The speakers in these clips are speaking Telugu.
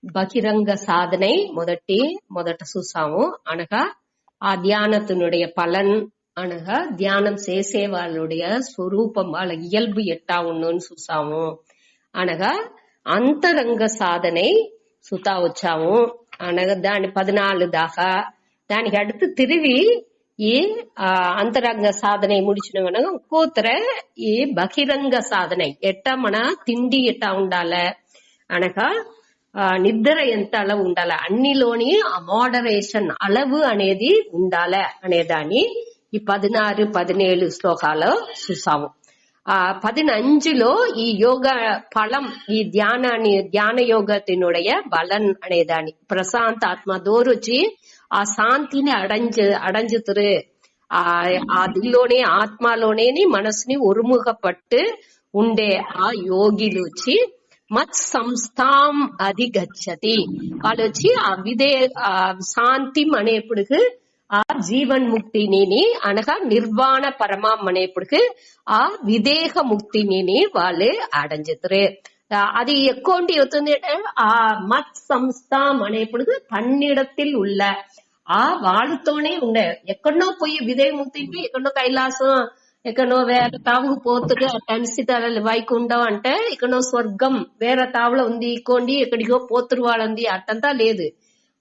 బహిరంగ సాధనై మొదట చూసాము. అనగా ఆ ధ్యానத்தினுடைய పలన్ అనగా ధ్యానం చేసే వాళ్ళుடைய స్వరూపం, వాళ్ళ ఇయల్బు ఎట్టా ఉన్నోని చూసాము. అనగా అంతరంగ సాధனை சுத்தா వచ్చాము. అనగా దాని 14 దాకా. దానికి அடுத்து திருவி ఈ అంతరంగ సాధனை முடிச்சினவன కోతర ఈ బహిరంగ సాధனை ఎట్టా మన తిండి ఎట్టా ఉండాలి, అనగా నిద్ర ఎంత అలవు ఉండాలి, అన్నిలోని మోడరేషన్ అలవు అనేది ఉండాలి అనేదాన్ని ఈ 16, 17 శ్లోకాలు చూసాము. 15లో ఈ యోగ ఫలం, ఈ ధ్యాన యోగத்தினுடைய பலன் అనేదాన్ని ప్రశాంత ఆత్మ దోరొచ్చి ఆ శాంతిని అడంజుతురు. అదిలోనే ఆత్మలోనే మనసుని ఒరుముగపట్టు ఉండే ఆ యోగిలు వచ్చి మత్ సంస్థాం అధిగచ్చతి. వాళ్ళు వచ్చి ఆ శాంతి అనేప్పటికి ఆ జీవన్ ముక్తిని అనగా నిర్వాణ పరమం అనేప్పటికి ఆ విదేహ ముక్తిని వాళ్ళు అడంజుతురు. అది ఎక్కువ అవుతుంది అంటే ఆ మత్ సంస్థం అనేప్పటికి తన్నిడத்தில் உள்ள ఆ వాళ్ళతోనే ఉండే. ఎక్కడనో పోయి విదేహ ముక్తికి ఎక్కడనో కైలాసం, ఎక్కడో వేరే తావుకు పోతుడు అటన్సిత వైకుంఠం అంటే ఎక్కడో స్వర్గం వేరే తావులో ఉంది, ఇక్కోండి ఎక్కడికో పోతురు వాళ్ళంది అట్టంతా లేదు.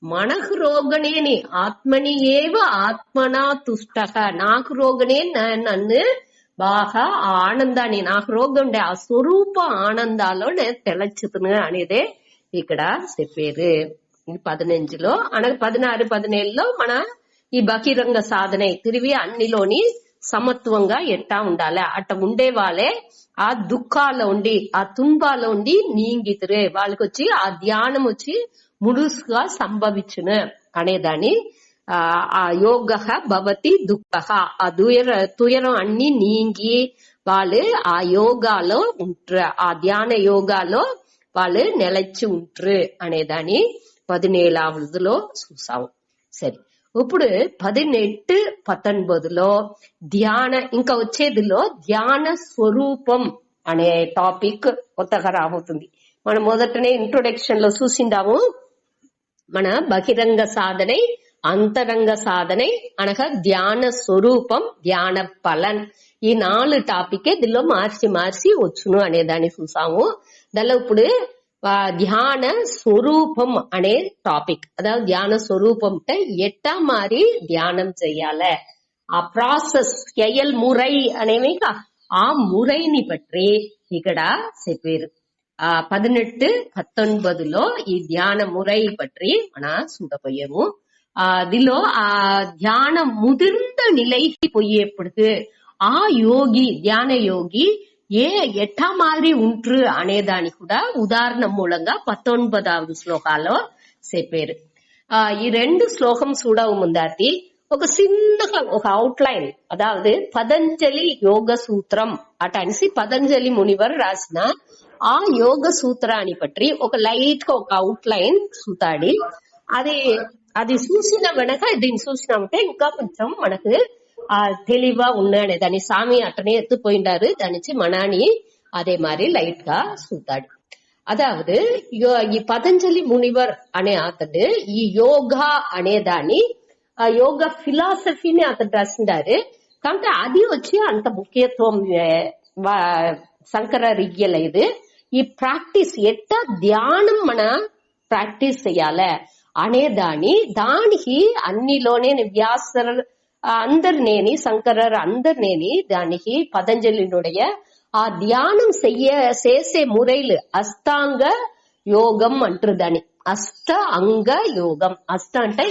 మనకు రోగనేని ఆత్మని ఏవ ఆత్మనా తుష్టక. నాకు రోగనే నన్ను బాగా ఆ ఆనందాన్ని, నాకు రోగం ఉండే ఆ స్వరూప ఆనందాల్లో నేను తెలచుతున్నా అనేదే ఇక్కడ చెప్పారు. 15లో అనగా 16, 17లో మన ఈ బహిరంగ సాధన తిరిగి అన్నిలోని సమత్వంగా ఎట్టా ఉండాలి, అట్ట ఉండే వాళ్ళే ఆ దుఃఖాల్లో ఉండి ఆ తుంబాలో ఉండి నీంగితురే. వాళ్ళకి వచ్చి ఆ ధ్యానం వచ్చి ముడుసుగా సంభవించును అనేదాన్ని ఆ యోగ భవతి దుఃఖ, ఆ తుయరం అన్ని నీంగి వాళ్ళు ఆ యోగాలో ఉంట్రు, ఆ ధ్యాన యోగాలో వాళ్ళు నిలచి ఉంట్రు అనేదాన్ని 17లో చూసాము. సరే, ఇప్పుడు 18, 19లో ఇంకా వచ్చేదిలో ధ్యాన స్వరూపం అనే టాపిక్ కొత్తగా రాబోతుంది. మనం మొదటనే ఇంట్రొడక్షన్ లో చూసిందాము. మన బహిరంగ సాధన, అంతరంగ సాధన అనగా ధ్యాన స్వరూపం, ధ్యాన పలన్, ఈ 4 టాపిక్ దీనిలో మార్చి వచ్చును అనేదాన్ని చూసాము. దానిలో ఇప్పుడు ధ్యాన స్వరూపం అనే టాపిక్, అதாவது ధ్యాన స్వరూపం అంటే ఎట్టా మారి ధ్యానం చెయ్యాలి, ఆ ప్రాసెస్ செயல் முறை అనేవి ఆ మురైని పట్టి ఇక్కడ చెప్పారు. 18, 19లో ఈ ధ్యాన మురై పற்றி మన చూడపోయాము. దీనిలో ఆ ధ్యానం ముదిర్ந்த நிலைக்கு పోయేప్పటికి ఆ యోగి, ధ్యాన యోగి ఎట్టా మాదిరి ఉంట్రు అనేదాన్ని కూడా ఉదాహరణ మూలంగా 19వ శ్లోకాలో చెప్పారు. ఈ 2 శ్లోకం చూడవు ముందాటి ఒక చిన్నగా ఒక అవుట్లైన్, అదావదు పతంజలి యోగ సూత్రం అటనిసి పతంజలి మునివర్ రాసిన ఆ యోగ సూత్రాన్ని పట్టి ఒక లైట్ గా ఒక అవుట్లైన్ చూతాడి. అది చూసిన వెనక దీన్ని చూసినామంటే ఇంకా కొంచెం మనకు తెలివా ఉన్నాడే. దాని స్వామి అట్టనే ఎత్తుపోయిండారు, దాని నుంచి మనాని అదే మరి లైట్ గా చూతాడు. అదావదు ఈ పతంజలి మునివర్ అనే అతడు ఈ యోగా అనేదాన్ని, ఆ యోగ ఫిలాసఫీని అతను రాసిండారు. కాబట్టి అది వచ్చి అంత ముఖ్యత్వం శంకరరియలేదు. ఈ ప్రాక్టీస్ ఎట్టా ధ్యానం మన ప్రాక్టీస్ చెయ్యాలి దానికి అన్నిలోనే వ్యాసర్ అందరినేని శంకరర్ అందరినేని దానికి పతంజలినుடைய ఆ ధ్యానం చేసే మురైలు అష్టాంగ యోగం అంటారు. దాన్ని అష్ట అంగ యోగం. అష్ట అంటే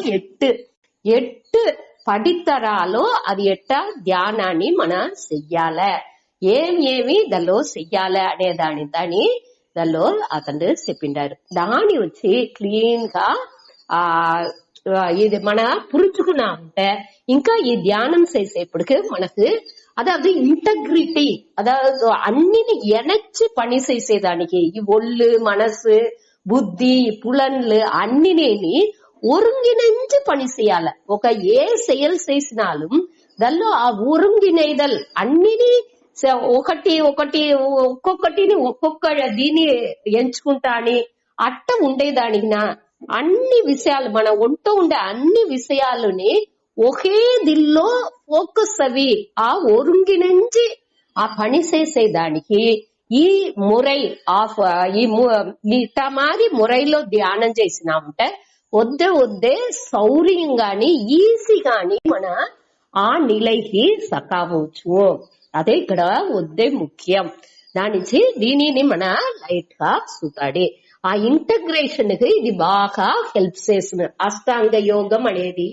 8 పడితరాలో అది ఎట్టా ధ్యానాన్ని మనం చెయ్యాలి, ఏమి దానిలో చెయ్యాలి అనే దానిలో అతను చెప్పిండారు. దాని వచ్చి క్లీన్ గా ఇది మన పురుచుకున్నా అంటే ఇంకా ఈ ధ్యానం చేసేప్పటికి మనకు అதாவது ఇంటగ్రిటీ, అதாவது అన్నిని ఎనచ్చి పని చేసేదానికి ఈ ఒళ్ళు, మనసు, బుద్ధి, పులన్లు అన్నినేని ஒருங்கிணைஞ்சு பணி செய்யால. ఒక ఏ செயல் చేసినాலும் దానిలో ఆ ఒరుంగినైదల్ అన్నిని ఒక్కొక్కటిని ఒక్కొక్క దీన్ని ఎంచుకుంటా అని అట్ట ఉండేదానికినా అన్ని విషయాలు మన ఒంట ఉండే అన్ని విషయాలని ఒకే దిల్లో ఫోకస్ అవి ఆ ఒరుంగినించి ఆ పని చేసేదానికి ఈ మురై ఆఫ్ ఇట మాది మురైలో ధ్యానం చేసినామంటే వద్దే సౌర్యంగాని ఈజీగాని మన ఆ నిలైకి సకావచ్చు. అదే ఇక్కడ వద్దే ముఖ్యం. దానించి దీనిని మన లైట్ గా చూతాడి. ఆ ఇంటగ్రేషన్ కి ఇది బాగా హెల్ప్ చేస్తుంది. అష్టాంగ యోగం అనేది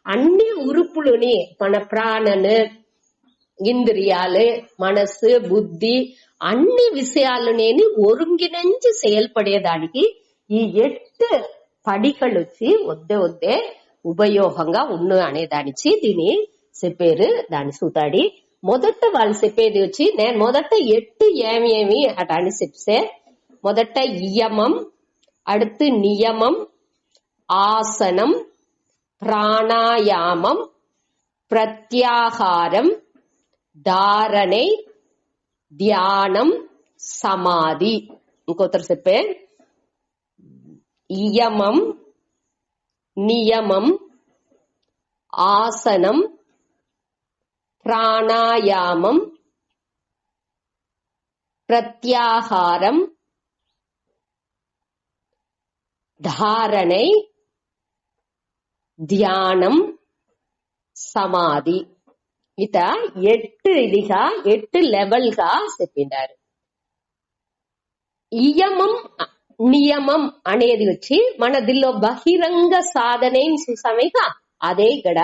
అన్ని ఉరుపులని మన ప్రాణను, ఇంద్రియాలు, మనసు, బుద్ధి అన్ని విషయాలనేని ఒరుంగినంచి செயல்பడేదానికి ఈ 8 పడికలు వచ్చి వద్దే ఉపయోగంగా ఉన్ను అనే దానిచి దీని చెప్పారు. దాని చూతాడి. మొదట వాళ్ళు చెప్పేది వచ్చి నేను మొదట 8 ఏమి అటాని చెప్తే మొదట ఇయమం, அடுத்து నియమం, ఆసనం, ప్రాణాయామం, ప్రత్యాహారం, ధారణై, ధ్యానం, సమాధి. ఇంకొకరు చెప్పే ఇయమం, నియమం, ఆసనం, ప్రాణాయామం, ప్రత్యాహారం, ధారణై, ధ్యానం, సమాధి. ఇట 8 ఇదిగా 8 లెవెల్ గా చెప్పిండారు. ఇయమం నియమం అనేది వచ్చి మన దిల్లో బహిరంగ సాధనే చూసామేగా అదే ఇక్కడ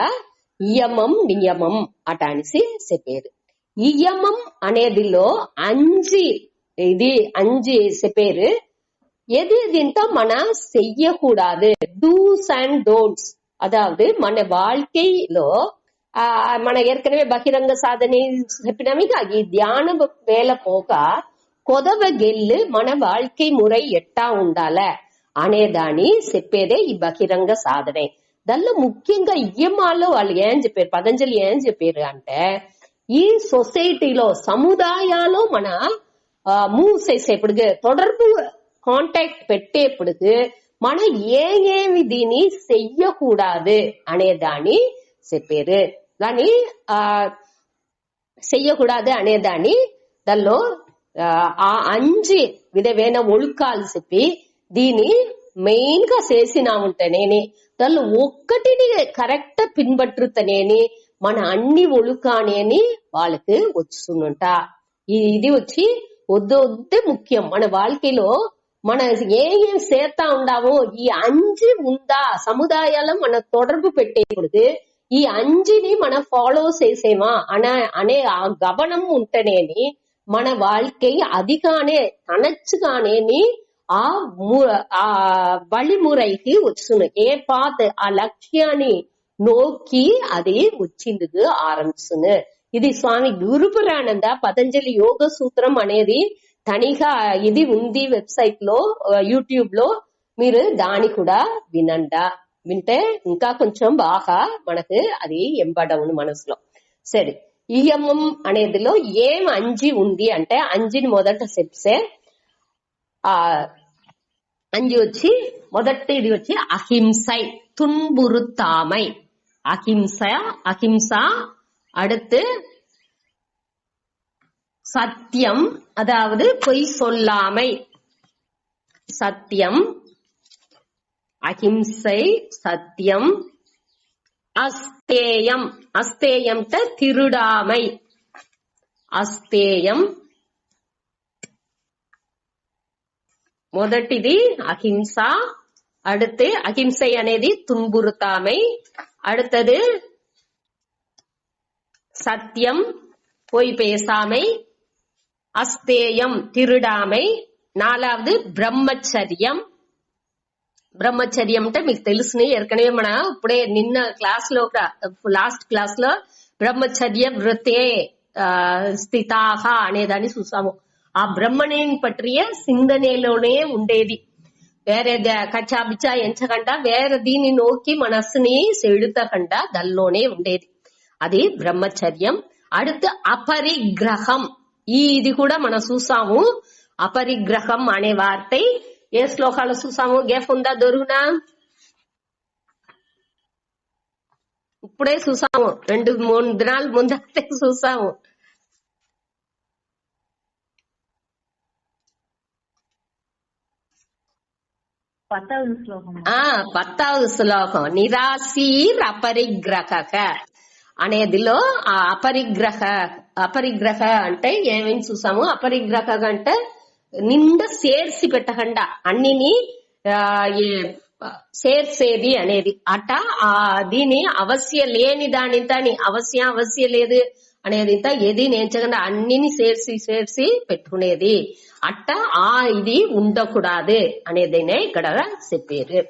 ఇయమం నియమం అటానిసి చెప్పారు. ఇయమం అనేదిలో 5 చెప్పారు. எது எதுன்ட்டா మన செய்யக்கூடாது டூஸ் அண்ட் டோன்ட்ஸ். அதாவது మన வாழ்க்கைలో మన ఏర్కనవే బహిరంగ సాధన చెప్పినామిగా ఈ ధ్యాన వేళ పోక కొదవ గెల్లు మన வாழ்க்கை మురై ఎట్టా ఉండాల అనేదాన్ని చెప్పేదే ఈ బహిరంగ సాధనే. దానిలో ముఖ్యంగా ఇయమాల్లో వాళ్ళు ఏం చెప్పారు, పతంజలి ఏం చెప్పారు అంటే ఈ సొసైటీలో సముదాయాల్లో మన మూవ్ చేసేప్పుడు தொடர்பு కాంటాక్ట్ పెట్టేప్పుడు మన ఏమి దీన్ని చెయ్యకూడదు అనేదాన్ని చెప్పారు. దాన్ని చెయ్యకూడదు అనేదాన్ని దానిలో ఆ 5 విధమైన ఒழுக்காలు చెప్పి దీన్ని మెయిన్ గా చేసినాముంటేనేని దానిలో ఒక్కటిని కరెక్ట్ పిన్బట్టుతనేని మన అన్ని ఒழுக்காనేని వాళ్ళకి వస్తుందంట. ఇది వచ్చి వద్దే ముఖ్యం. మన வாழ்க்கைలో మన ఏం చేస్తా ఉండావో ఈ 5 ఉందా సముదాయాల మన தொடர்பு పెట్టేప్పుడు ఈ 5ని మన ఫాలో చేసేమా అనే ఆ గమనం ఉంటేనేని మన வாழ்க்கை అదిగానే తనచ్చుగానేని ఆ వழிமுறைకి వస్తుంది. ఏ పాత్ ఆ లక్ష్యాన్ని నోకి అది వచ్చిందుకు ఆరంభిస్తుంది. ఇది స్వామి గురుపురానంద పతంజలి యోగ సూత్రం అనేది తనిగా ఇది ఉంది వెబ్సైట్ లో, యూట్యూబ్ లో. మీరు దాని కూడా వింటే ఇంకా కొంచెం బాగా మనకు అది ఎంబడవును మనసులో. సరే, ఇయమం అనేదిలో ఏం 5 ఉంది అంటే 5ని మొదట చెప్తే 5 వచ్చి మొదటిది వచ్చి అహింసై துன்புறுத்தாமை. அஹிம்சா. அடுத்து சத்தியம், அதாவது பொய் சொல்லாமை. சத்தியம், அஹிம்சை, சத்தியம். அஸ்தேயம், அஸ்தேயம் திருடாமை. அஸ்தேயம். మొదటిది అహింస. அடுத்து అహింసை అనేది துன்புறுத்தாமை. அடுத்தது சத்தியம், பொய் பேசாமை. அஸ்தேயம், திருடாமை. 4வது బ్రహ్మచర్యం. బ్రహ్మచర్యం అంటే మీకు తెలుసుని ఏర్కనవే మన ఇప్పుడే నిన్న క్లాస్ లో లాస్ట్ క్లాస్ లో బ్రహ్మచర్య వృతే స్థితాహ అనేదాన్ని చూసాము. ఆ బ్రహ్మని పట్టియ సింధనేలోనే ఉండేది. వేరే కచ్చాబిచ్చా ఎంచకుండా వేరే దీన్ని నోకి మనస్సుని సెడుతకుండా దానిలోనే ఉండేది. అది బ్రహ్మచర్యం. அடுத்து అపరిగ్రహం. ఇది కూడా మనం చూసాము. అపరిగ్రహం అనే వార్తై ఏ శ్లోకాలు చూసాము? గేఫ్ ఉందా దొరుకునా? ఇప్పుడే చూసాము, 2-3 దినాల ముందే చూసాము. పత్తాவது శ్లోకం నిరాశీర్ అపరిగ్రహక అనేదిలో ఆ అపరిగ్రహ అంటే ఏమేమి చూసాము? అపరిగ్రహ అంటే నిండా సేర్సి పెట్టకుండా అన్నిని సేర్సేది అనేది అట. దీని అవశ్య లేని దాని అవశ్య లేదు అనేది ఏది నేర్చకుండా అన్నిని సేర్సి పెట్టుకునేది అట్ట. ఇది ఉండకూడదు అనేదినే ఇక్కడ చెప్పారు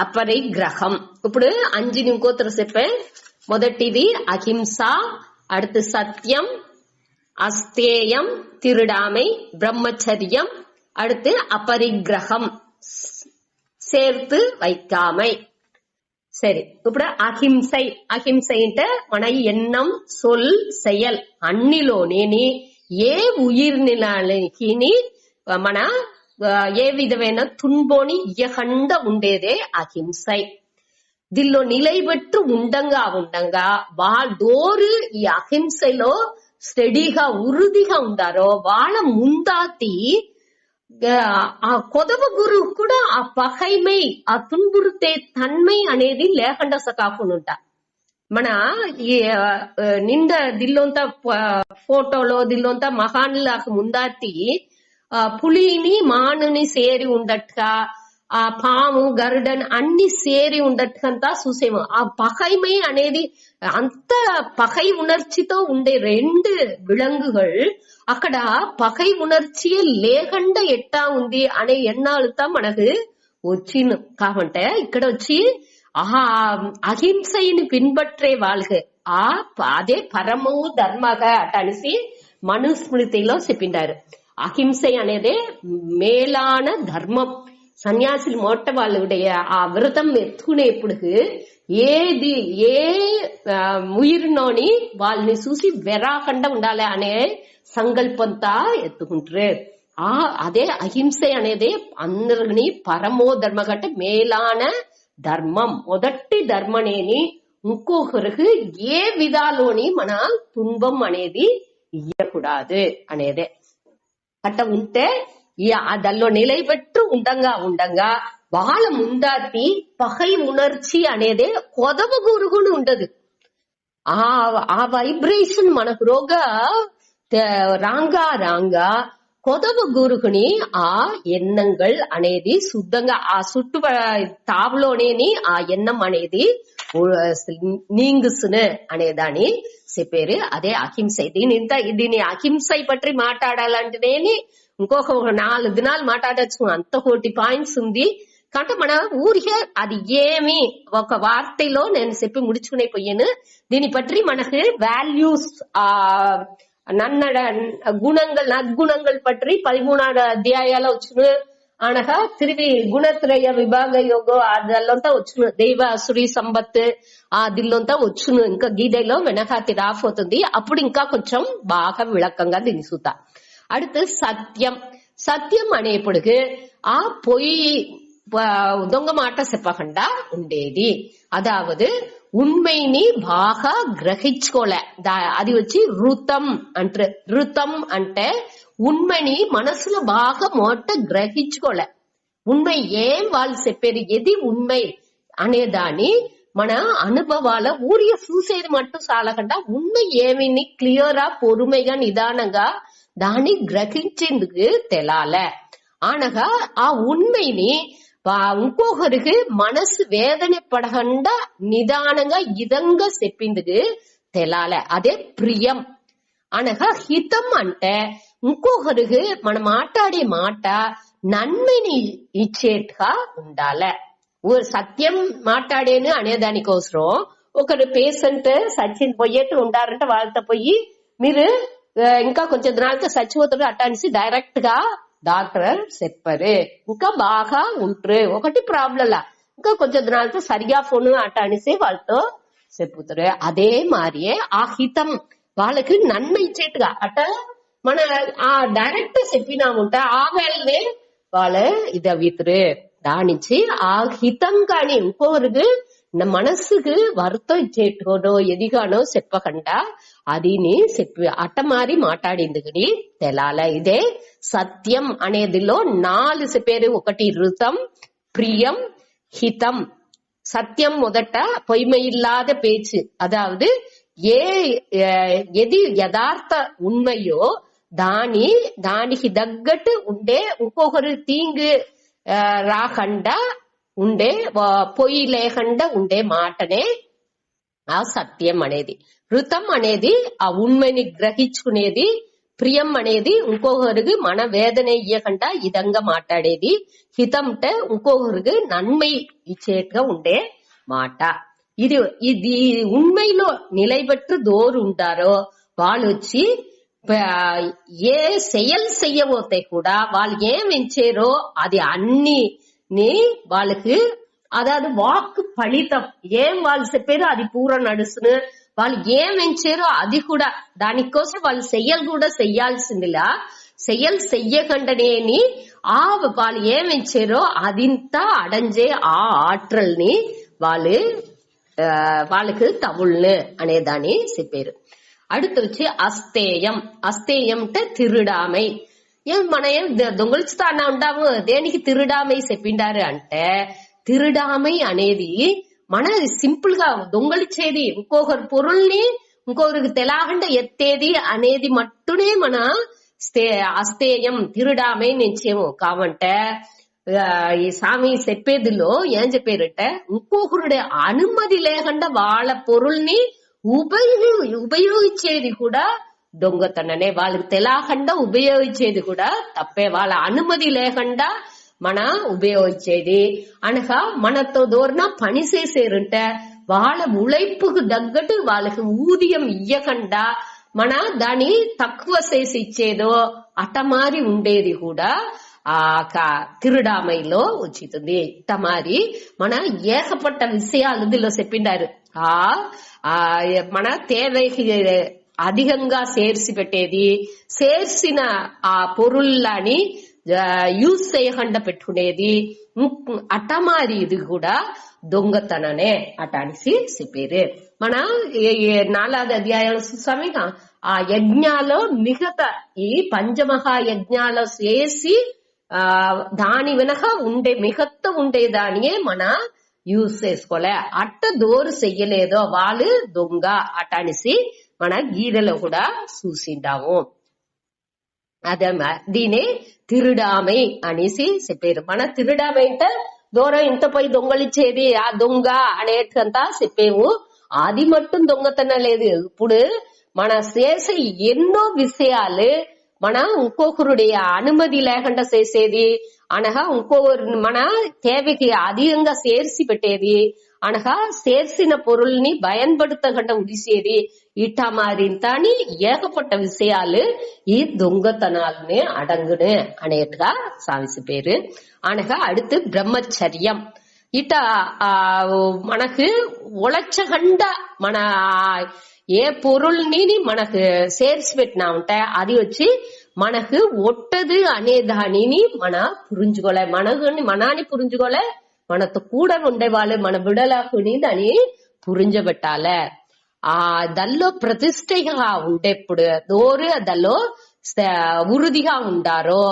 అపరిగ్రహం. ఇప్పుడు 5 ఇంకోతరు చెప్పే. మొదటిది అహింస, அடுத்து சத்தியம், அஸ்தேயம் திருடாமை, பிரம்மச்சரியம், அடுத்து அபரிகிரகம் சேர்த்து வைக்காமை. சரி, ఇప్పుడు అహింస అంటే మన ఎన్నం సొల్ செயல் అన్నిలోని ఏ ఉయిర్నిలానికి మన ఏ విధమైన తున్బోని ఇయ్యకుండా ఉండేదే అహింసై. దీనిలో నిలయబెట్టు ఉండంగా వాళ్ళోరు ఈ అహింసలో స్టడీగా ఉరుదిగా ఉండారో వాళ్ళ ముందాతి ఆ కొదవ గురువు కూడా ఆ పగైమై, ఆ తున్బురుతే తన్మై అనేది లేకుండా కాకుండా మన ఈ నింద దిల్లోంత ఫోటోలో దిల్లోంత మహానులకు ముందాతి పులిని మానుని సేరి ఉండట్టుగా, ఆ పాము గరుడన్ అన్ని సేరి ఉండట్టుకంతా చూసేమో. ఆ పగైమై అనేది అంత పగై ఉணர்ச்சிతో ఉండే 2 విలంగుகள் అక్కడ పగై ఉணர்ச்சிయే లేకుండా ఎట్టా ఉంది అనే ఎన్నాళ్ళతో మనకు వచ్చింది. కాబట్టి ఇక్కడ వచ్చి అహింసని పిన్బట్టే వాళ్ళకి అదే పరమవు ధర్మగా అటనిసి మనుస్మృతిలో చెప్పిండారు. అహింస అనేది మేలాన ధర్మం. సన్యాసులు మొట్ట వాళ్ళుடைய ఆ వ్రతం ఎత్తుకునేప్పుడు ఏది ఏ ముయిరినోని వాళ్ళని చూసి వెరాకుండా ఉండాలి అనే సంకల్పంతా ఎత్తుకుంటారు. అదే అహింస అనేది అందరిని పరమో ధర్మ కంటే మేలాన ధర్మం. మొదటి ధర్మనేని ఇంకొకరికి ఏ విధాలోని మన తున్బం అనేది ఇయ్యకూడదు అనేదే. అట్ట ఉంటే దానిలో నిలయబెట్టు ఉండంగా వాళ్ళ ముందాతి పగై ఉணர்ச்சி అనేదే కొదవ గురుగుని ఉండదు. ఆ వైబ్రేషన్ మనకు రోగా రాంగా కొదవ గురుగుని ఆ ఎన్నంగల్ అనేది శుద్ధంగా ఆ చుట్టు తావులోనేని ఆ ఎన్నం అనేది నీంగుసును అనేదాన్ని చెప్పారు. అదే అహింస. దీని అహింస పట్టి మాట్లాడాలంటేనే ఇంకొక 4 దినాలు మాట్లాడచ్చు. అంత 1 పాయింట్స్ ఉంది. కాబట్టి మన ఊరికే అది ఏమి ఒక వార్తలో నేను చెప్పి ముడుచుకునే పోయాను. దీని పట్టి మనకు వాల్యూస్ நற்குணங்கள் பற்றி 13வது அத்தியாயால వచ్చును. అనగా తిరిగి గుణత్రయ విభాగ యోగం అదంతా వచ్చును. దైవ సురి సంపత్ దీనిలోంతా వచ్చును. ఇంకా గీతలో వెనకాతి రాఫోతుంది. అప్పుడు ఇంకా కొంచెం బాగా విளக்கంగా దీని చూద్దాం. அடுத்து సత్యం అనేప్పటికి ఆ పొయ్యి దొంగ మాట చెప్పకుండా ఉండేది. అదావదు ఉண்மைని బాగా గ్రహించుకోలే. అది వచ్చి రుతం అంటారు. రుతం అంటే ఉண்மைని మనసులో బాగా మొట్ట గ్రహించుకోలే. ఉண்மை ఏం వాళ్ళు చెప్పేది ఏది ఉண்மை అనేదాన్ని మన అనుభవాల ఊరిగా చూసేది మట్టు చాలకుండా ఉண்மை ఏమిని క్లియరా పొరుமைగా నిదానంగా దాన్ని గ్రహించేందుకు తెలాలే. అనగా ఆ ఉண்மைని ఇంకొకరికి మనసు వేదన పడకుండా నిదానంగా ఇదంగా చెప్పిందుకు తెలాలే. అదే ప్రియం. అనగా హితం అంటే ఇంకొకరికి మనం మాట్లాడే మాట నన్మని ఇచ్చేట్టుగా ఉండాలి. సత్యం మాట్లాడేను అనేదానికోసం ఒకరు పేషెంట్ పోయేట్టు ఉండారంటే వాళ్ళతో పోయి మీరు ఇంకా కొంచెం దినాలతో చచ్చిపోతారు అట్ట అనేసి డైరెక్ట్ గా డాక్టర్ చెప్పారు. ఇంకా బాగా ఉంటారు. ఒకటి ప్రాబ్లంలా ఇంకా కొంచెం దినాలతో సరిగా ఫోన్ అట్ట అనేసి వాళ్ళతో చెప్పుతారు. అదే మారియే ఆ హితం వాళ్ళకి నన్మ ఇచ్చేట్టుగా అట్ట మన ఆ డైరెక్ట్ చెప్పినాముంటే ఆ వేళనే వాళ్ళ ఇదవితురు దానించి ఆ హితం కాని ఇంకోరికి మనస్సుకు వరతో ఇచ్చేటోనో ఎదిగానో చెప్పకుండా అదిని చెప్పి అట్టమారి మాట్లాడింది తెలాల. ఇదే సత్యం అనేదిలో 4 చెప్పారు. ఒకటి ருதம், பிரியம், ஹிதம். சத்தியம் మొదట பொய்மையில்லாத பேச்சு, அதாவது ఏది యథార్థ ఉన్మయో దానికి తగ్గట్టు ఉండే ఇంకొకరు తీంగు రాకుండా ఉండే పొయ్యి లేకుండా ఉండే మాటనే ఆ సత్యం అనేది. రుతం అనేది ఆ ఉண்மைని గ్రహించుకునేది. ప్రియం అనేది ఇంకొకరికి మన వేదన ఇయ్యకుండా ఇదంగా మాట్లాడేది. హితం అంటే ఇంకొకరికి నన్మై ఇచ్చేట్టుగా ఉండే మాట. ఇది ఉண்மைలో నిలబెట్టు దోరు ఉంటారో వాళ్ళు వచ్చి ఏ செயல் செய்யబోతే కూడా వాళ్ళు ఏం ఎంచారో అది అన్ని వాళ్ళకి అదాదు వాక్ ఫలితం ఏం వాళ్ళు చెప్పారో అది పూర నడుస్తును. వాళ్ళు ఏం ఎంచారో అది కూడా దానికోసం వాళ్ళు చెయ్యలు కూడా చెయ్యాల్సిందిలా செயல் செய்யகண்டனேని ఆ వాళ్ళు ఏం ఎంచారో అదింతా అడంజే ఆ ఆற்றల్ని వాళ్ళకి తవుళ్ళు అనేదాన్ని చెప్పారు. அடுத்து వచ్చి అస్తేయం. అస్తేయం అంటే తిరుడామై. మన ఏం దొంగలిస్తా అన్నా ఉంటాము, దేనికి తిరుడామై చెప్పిండారు అంటే తిరుడామై అనేది మన సింపుల్ గా దొంగలిచ్చేది, ఇంకొకరి పొరుల్ని ఇంకొకరికి తెలాగంట ఎత్తేది అనేది మట్టునే మన అస్తేయం తిరుడామై నించేము. కావంటే ఈ స్వామి చెప్పేదిలో ఏం చెప్పారంటే ఇంకొకరుడే అనుమతి లేకుండా వాళ్ళ పొరుల్ని ఉపయోగించేది కూడా దొంగతననే. వాళ్ళకి తెలాకుండా ఉపయోగించేది కూడా తప్పే. వాళ్ళ అనుమతి లేకుండా మన ఉపయోగించేది అనగా మనతో దూరన పని చేసేరుంటే వాళ్ళ ఉழைப்புకు తగ్గట్టు వాళ్ళకి ఊదియం ఇయ్యకుండా మన దాన్ని తక్కువ చేసి ఇచ్చేదో అటమారి ఉండేది కూడా ఆ తిరుడామైలో వచ్చింది. ఇటమారి మన ఏకపట్ట విషయాలు ఇందులో చెప్పిండారు. మన తేవకి అధికంగా చేర్చి పెట్టేది, చేర్చిన ఆ పొరుల్లాని యూజ్ చేయకుండా పెట్టుకునేది అటమారి ఇది కూడా దొంగతననే అటానిసి చెప్పారు. మన 4వ అధ్యాయంలో చూసామి ఆ యజ్ఞాలో మిగతా ఈ పంచమహాయజ్ఞాలు చేసి దాని వెనక ఉండే మిగతా ఉండేదానియే మన యూజ్ చేసుకోలే. అట్ట దోరు చెయ్యలేదో వాళ్ళు దొంగ అటనిసి మన గీదలో కూడా చూసిండాము. అదే దీనే తిరుడామై అనేసి చెప్పారు. మన తిరుడామై అంటే దూరం ఇంత పోయి దొంగలిచ్చేది ఆ దొంగ అనేటంతా చెప్పేము. అది మట్టుం దొంగతనం లేదు. ఇప్పుడు మన చేసే ఎన్నో విషయాలు మన ఇంకొకరుடைய అనుమతి లేకుండా చేసేది అనగా ఇంకొకరు మన తేవకి అధికంగా చేర్చి పెట్టేది అనగా చేర్చిన పొరుల్ని భయంపడుతకుండా ఉడిసేది ఇట మారింతని ఏకపట్ట విషయాలు ఈ దొంగతనాలని అడంగును అనేట్టుగా సావిసి పేరు. అనగా அடுத்து బ్రహ్మచర్యం. ఇట మనకు ఉళచ్చకుండా మన ఏ పొరుల్ని మనకు చేర్చి పెట్టినా ఉంటాయి అది వచ్చి మనకు ఒట్టదు అనే దానిని మన పురించుకోలే. మనాన్ని పురించుకోలే, మనతో కూడా ఉండేవాళ్ళు మన బిడలాకుని దాన్ని పురించబెట్టాలే. ఆ దల్లో ప్రతిష్టగా ఉండేప్పుడు దోరు దల్లో ఉరుదిగా ఉండారో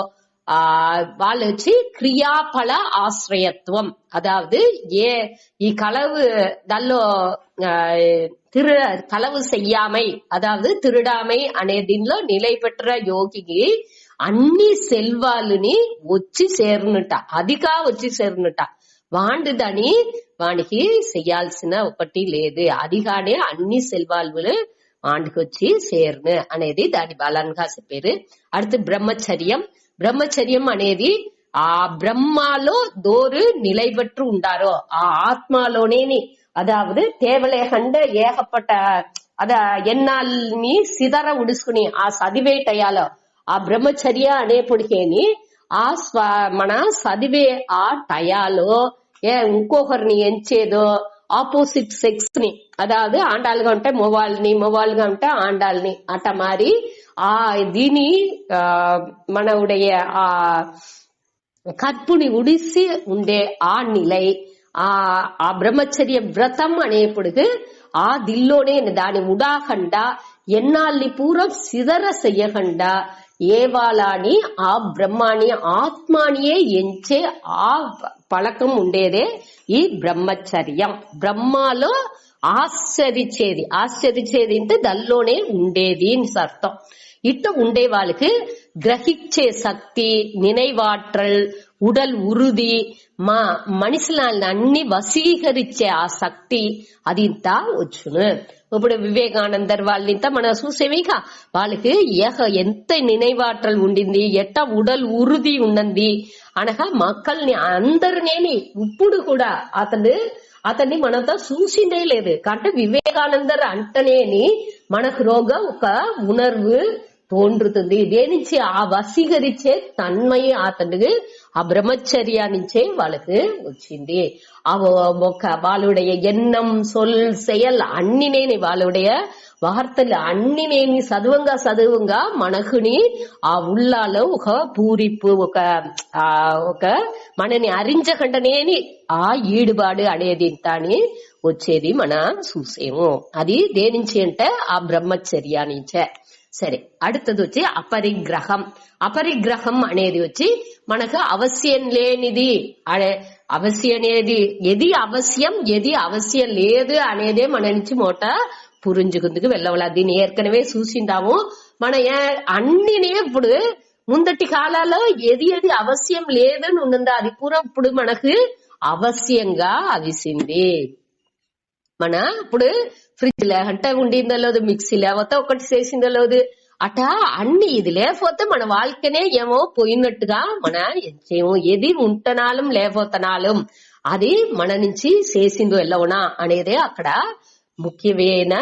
వాళ్ళు వచ్చి క్రియాఫల ఆశ్రయత్వం. అదాவது ఈ களவு దల్లో களவு செய்யாமை అదాவது తిరుడామై అనే దీనిలో నిలై పెట్టిన యోగికి అన్ని సెల్వాలని వచ్చి చేరునుట, అదిగా వచ్చి చేరునుట. వాంటిదని వానికి చెయ్యాల్సిన ఒకటి లేదు, అదిగానే అన్ని సెల్వాళ్ళు వానికి వచ్చి చేరును అనేది దాని బలంగా చెప్పారు. அடுத்து బ్రహ్మచర్యం. బ్రహ్మచర్యం అనేది ఆ బ్రహ్మలో దోరు నిలైబెట్టు ఉండారో ఆ ఆత్మలోనే, அதாவது தேவலேகண்ட ஏகப்பட்ட ఎన్నాల్ని సిదర ఉడుసుకుని ఆ చదివే టయాలో ఆ బ్రహ్మచర్య అనేప్పటికేని మన చదివే ఆ టయాలో ఇంకొకరిని ఎంచేదో ఆపోజిట్ సెక్స్ ని, అదాவது ఆండాలుగా ఉంటే మొవాళ్ళని, మొవాళ్ళుగా ఉంటే ఆండాల్ని అట మారి దీని మనవుடைய కర్పుని ఉడిసి ఉండే ఆ నిలై ఆ బ్రహ్మచర్య వ్రతం అనేప్పుడు దిల్లోనే దాని ఉడాకుండా ఎన్నాళ్ళి పూర్వం సిదర చెయ్యకుండా ఏవాలని ఆ బ్రహ్మాని ఆత్మానియే ఎంచే ఆ పలకం ఉండేదే ఈ బ్రహ్మచర్యం. బ్రహ్మలో ఆశ్చర్యచేది అంటే దల్లోనే ఉండేది అని అర్థం. ఇట్ట ఉండే వాళ్ళకి గ్రహించే శక్తి, నిனைவாற்றல், ఉడల్ ఉరుది, మనుషులని అన్ని వశీకరించే ఆ శక్తి అది ఇంత వచ్చును. ఇప్పుడు వివేకానందర్ వాళ్ళింత మనం చూసేవిక వాళ్ళకి ఎంత నిனைவாற்றல் ఉండింది, ఎట్ట ఉడల్ ఉరుది ఉన్నది అనగా మక్కల్ని అందరినేని ఇప్పుడు కూడా అతన్ని మనంతా చూసిందే లేదు. కాబట్టి వివేకానందర్ అంటనేని మనకు రోగ ఒక ఉణర్వు తోండుతుంది. దేనించి ఆ వశీకరించే తన్మయి అతనికి ఆ బ్రహ్మచర్య నుంచే వాళ్ళకి వచ్చింది. ఒక వాళ్ళుடைய ఎన్నం சொல் செயல் అన్నినేని వాళ్ళుடைய వార్తలు అన్నినేని చదువంగా మనకుని ఆ ఉల్లాలో ఒక పూరిప్పు ఒక మనని అరించకుండానేని ఆ ఈడుబాడు అనేది అని వచ్చేది మనం చూసేము. అది దేనించి అంటే ఆ బ్రహ్మచర్య నుంచే. సరే, அடுத்தது వచ్చి అపరిగ్రహం అనేది వచ్చి మనకు అవశ్యం లేనిది అవశ్యం అనేది ఎది అవశ్యం ఎది అవశ్యం లేదు అనేదే మన నుంచి మోట పురించుకుందుకు వెళ్ళవాలి. దీన్ని ఏర్కనవే చూసిందాము. మన అన్నినే ఇప్పుడు ముందటి కాలాల్లో ఏది అవశ్యం లేదని ఉన్నదా అది పూరా ఇప్పుడు మనకు అవశ్యంగా అవిసింది. మన ఇప్పుడు ఫ్రిడ్జ్ లేకంటే ఉండిందో లేదు, మిక్సీ లేకపోతే ఒకటి చేసిందో లేదు, అట అన్ని ఇది లేకపోతే మన వాళ్ళకనే ఏమో పోయినట్టుగా మన ఏమో ఏది ఉంటనాలం లేకపోతనాలం అది మన నుంచి చేసిందో వెళ్ళవునా అనేదే అక్కడ ముఖ్యమైన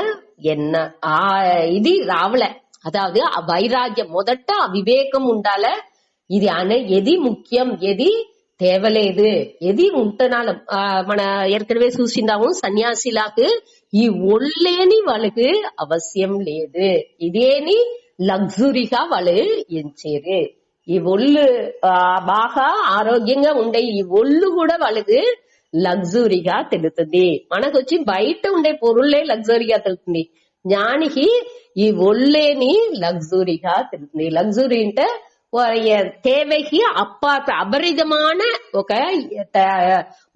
ఇది రావలే. అదావదు ఆ వైరాగ్యం మొదట ఆ వివేకం ఉండాల. ఇది ఎది ముఖ్యం ఎది తేవలేదు ఎది ఉంటనాలం మన ఏற்கனவே చూసిందాము. సన్యాసిలాకు ఈ ఒళ్ళేని వాళ్ళకి అవశ్యం లేదు, ఇదేని లగ్జరీగా వాళ్ళు ఎంచేరు. ఈ ఒళ్ళు బాగా ఆరోగ్యంగా ఉండే ఈ ఒళ్ళు కూడా వాళ్ళకి లగ్జరీగా తెలుస్తుంది. మనకు వచ్చి బయట ఉండే పొరుళ్ళే లగ్జరీగా తెలుస్తుంది, జ్ఞానికి ఈ ఒళ్ళేని లగ్జరీగా తెలుస్తుంది. లగ్జరీ అంటే தேவைக்கு అపరిదமான ఒక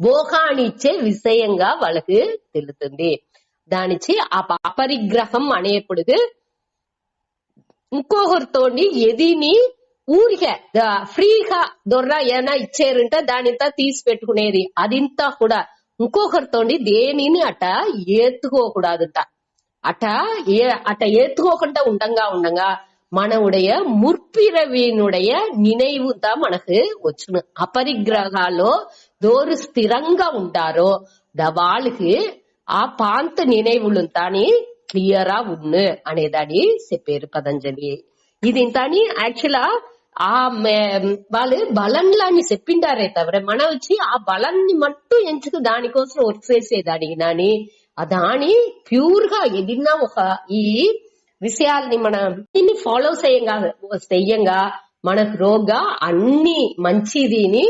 భోగాన్ని ఇచ్చే విషయంగా వాళ్ళకి తెలుస్తుంది. దానిచి అపరిగ్రహం అనేప్పుడు ఇంకొకరితోని ఎదిని ఊరికే ఫ్రీగా దొర్రా ఏమైనా ఇచ్చారంటే దానింతా తీసి పెట్టుకునేది అదింతా కూడా ఇంకొకరితోని దేనిని అట ఏత్తుకోకూడదంట. అట ఏత్తుకోకుండా ఉండంగా మనవుடைய ముற்பிறவியினுடைய நினைவு தான் మనకు వచ్చును. అపరిగ్రహాల్లో దోరు స్థిరంగా ఉంటారో వాళ్ళకి ఆ పాంత నిனைవులు తాని క్లియరా ఉన్ను అనేదాన్ని చెప్పారు పతంజలి. ఇది తాని యాక్చువల్గా వాళ్ళు బలంలాని చెప్పిండారే తవర మన వచ్చి ఆ బలాన్ని మట్టు ఎంచుకు దానికోసం వర్క్ చేసేదానికి నాని దాని ప్యూర్ గా ఏదైనా ఒక ఈ విషయాల్ని మనం దీన్ని ఫాలో చెయ్యంగా మనకు రోగ అన్ని మంచిదిని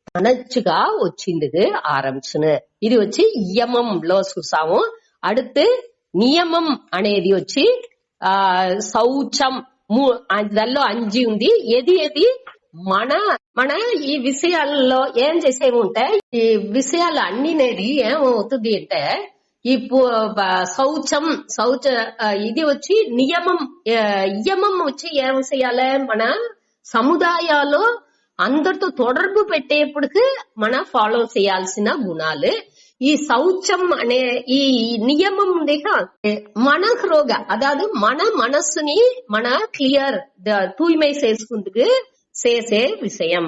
తనచ్చుగా వచ్చింది ఆరంభించును. ఇది వచ్చి యమంలో చూసాము. அடுத்து నియమం అనేది వచ్చి శౌచం దానిలో 5 ఉంది. ఏది మన ఈ విషయాల్లో ఏం చేసేముంటే ఈ విషయాలు అన్నినేది ఏమవుతుంది అంటే ఈ శౌచ ఇది వచ్చి నియమం వచ్చి ఏం చేయాలి, మన సముదాయాల్లో అందరితో తొడర్బు పెట్టేప్పటికి మన ఫాలో చేయాల్సిన గుణాలు. ఈ శౌచం అనే ఈ నియమం మనకు రోగ అదాదు మన మనస్సుని మన క్లియర్ తూய்மை చేసుకుందుకు చేసే విషయం.